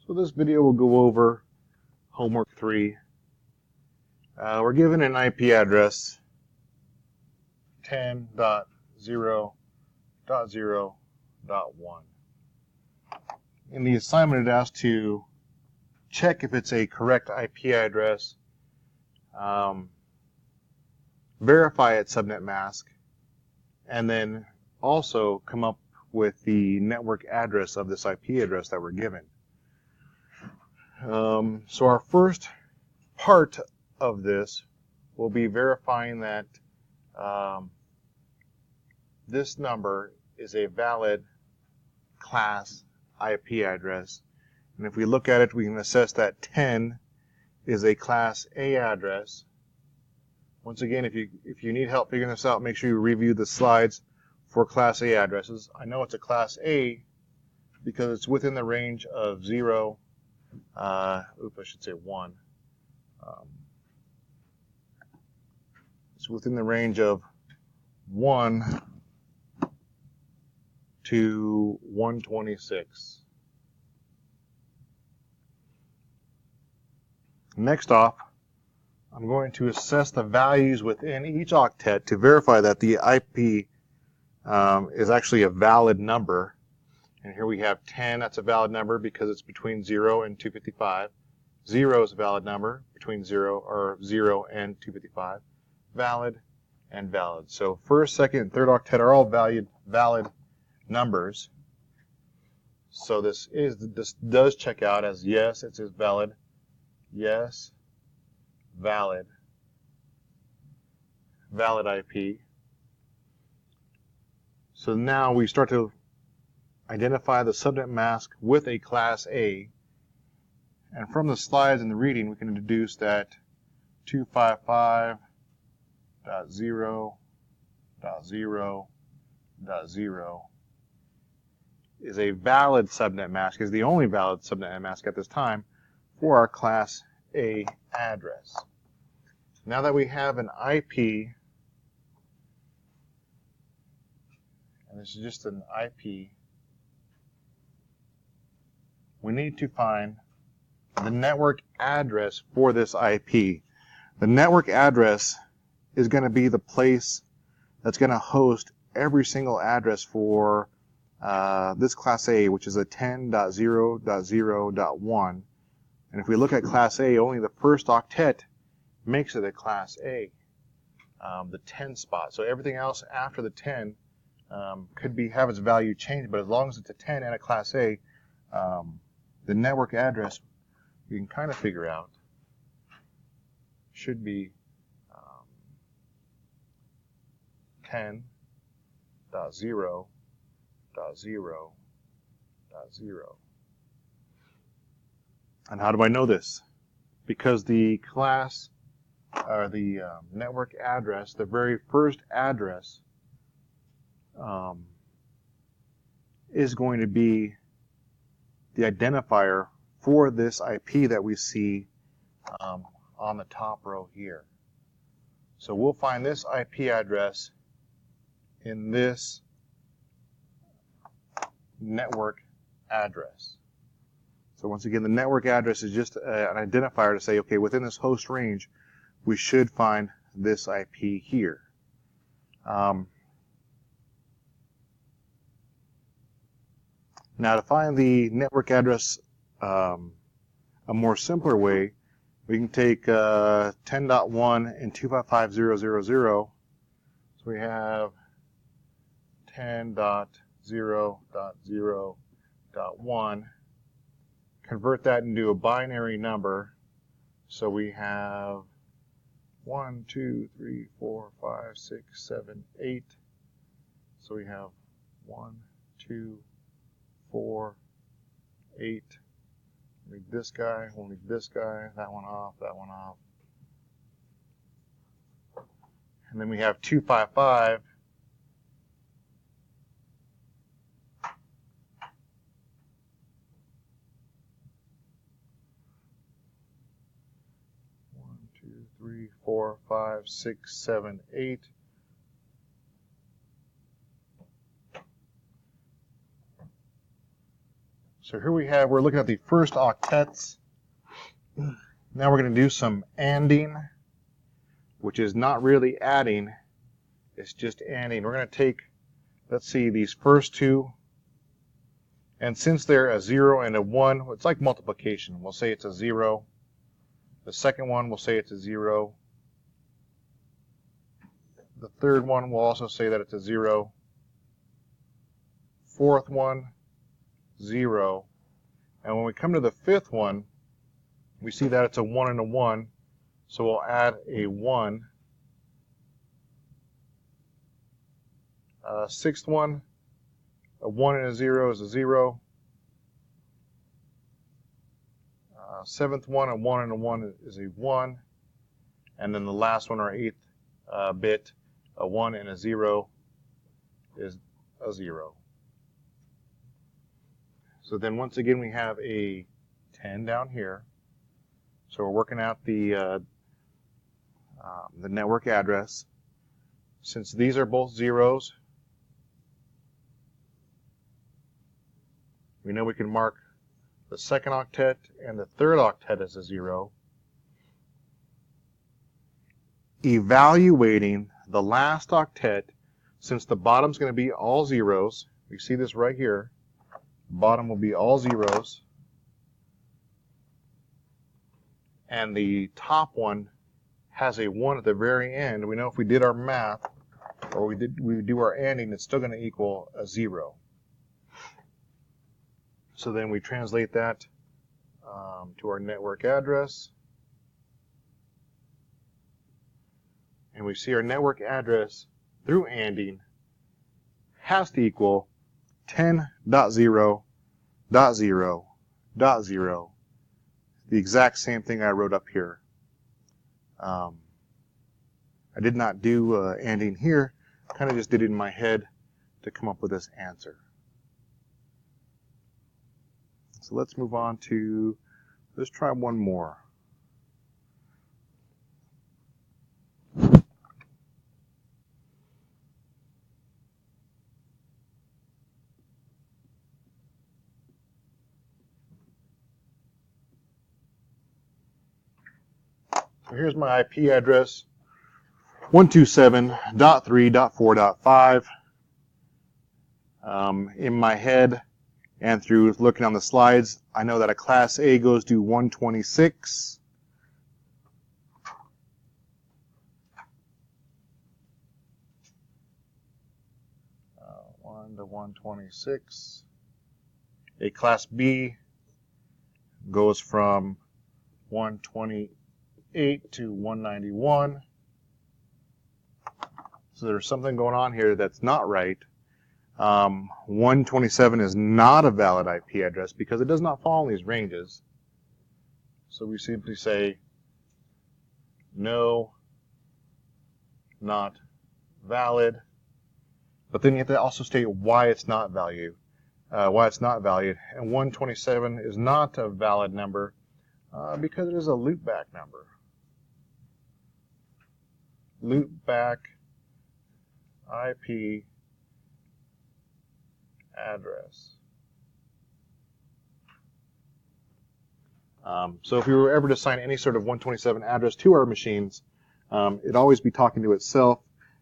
So this video will go over homework 3. We're given an IP address 10.0.0.1. In the assignment, it asked to check if it's a correct IP address, verify its subnet mask, and then also come up with the network address of this IP address that we're given. So our first part of this will be verifying that this number is a valid class IP address. And if we look at it, we can assess that 10 is a class A address. Once again, if you need help figuring this out, make sure you review the slides for class A addresses. I know it's a class A because it's within the range of 0, I should say 1. It's within the range of 1 to 126. Next off, I'm going to assess the values within each octet to verify that the IP is actually a valid number. And here we have 10, that's a valid number because it's between 0 and 255. 0 is a valid number between 0 and 255. Valid and valid. So first, second, and third octet are all valid numbers. So this does check out as yes, it is valid. Yes, valid IP. So now we start to identify the subnet mask with a class A. And from the slides and the reading, we can deduce that 255.0.0.0 is a valid subnet mask, is the only valid subnet mask at this time for our class A address. Now that we have an IP, and this is just an IP, we need to find the network address for this IP. The network address is going to be the place that's going to host every single address for this class A, which is a 10.0.0.1. And if we look at class A, only the first octet makes it a class A, the 10 spot. So everything else after the 10 could have its value changed, but as long as it's a 10 and a class A, the network address you can kind of figure out should be 10.0.0.0. And how do I know this? Because the class, or the network address, the very first address, is going to be the identifier for this IP that we see on the top row here. So we'll find this IP address in this network address. So once again, the network address is just an identifier to say, okay, within this host range, we should find this IP here. Now to find the network address a more simpler way, we can take 10.1 and 255.0.0.0. So we have 10.0.0.1. Convert that into a binary number. So we have 1, 2, 3, 4, 5, 6, 7, 8. So we have 1, 2, 4, 8. We'll leave this guy, we'll leave this guy, that one off, that one off. And then we have 255. One, 2, 3, 4, 5, 6, 7, 8. So here we're looking at the first octets. Now we're going to do some ANDing, which is not really adding, it's just ANDing. We're going to take, let's see, these first two, and since they're a 0 and a 1, it's like multiplication. We'll say it's a 0. The second one, we'll say it's a 0. The third one, we'll also say that it's a 0. Fourth one, 0. And when we come to the fifth one, we see that it's a 1 and a 1. So we'll add a 1. Sixth one, a 1 and a 0 is a 0. Seventh one, a 1 and a 1 is a 1. And then the last one, our eighth bit, a 1 and a 0 is a 0. So then once again we have a 10 down here. So we're working out the network address. Since these are both zeros, we know we can mark the second octet and the third octet as a 0. Evaluating the last octet, since the bottom's going to be all zeros, we see this right here, bottom will be all zeros, and the top one has a 1 at the very end. We know if we did our math, or we do our ANDing, it's still going to equal a 0. So then we translate that to our network address. And we see our network address through ANDing has to equal 10.0.0.0. The exact same thing I wrote up here. I did not do ANDing here. Kind of just did it in my head to come up with this answer. So let's move on to, let's try one more. So here's my IP address, 127.3.4.5. In my head, and through looking on the slides, I know that a class A goes to 126. One to 126. A class B goes from 128 to 191. So there's something going on here that's not right. 127 is not a valid IP address because it does not fall in these ranges. So we simply say no, not valid. But then you have to also state why it's not valued. And 127 is not a valid number because it is a loopback number. Loopback IP address. So if we were ever to assign any sort of 127 address to our machines, it'd always be talking to itself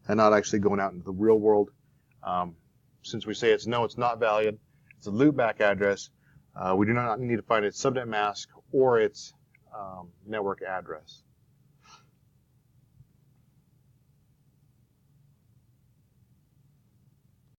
and not actually going out into the real world. Since we say it's not valid, it's a loopback address, we do not need to find its subnet mask or its network address.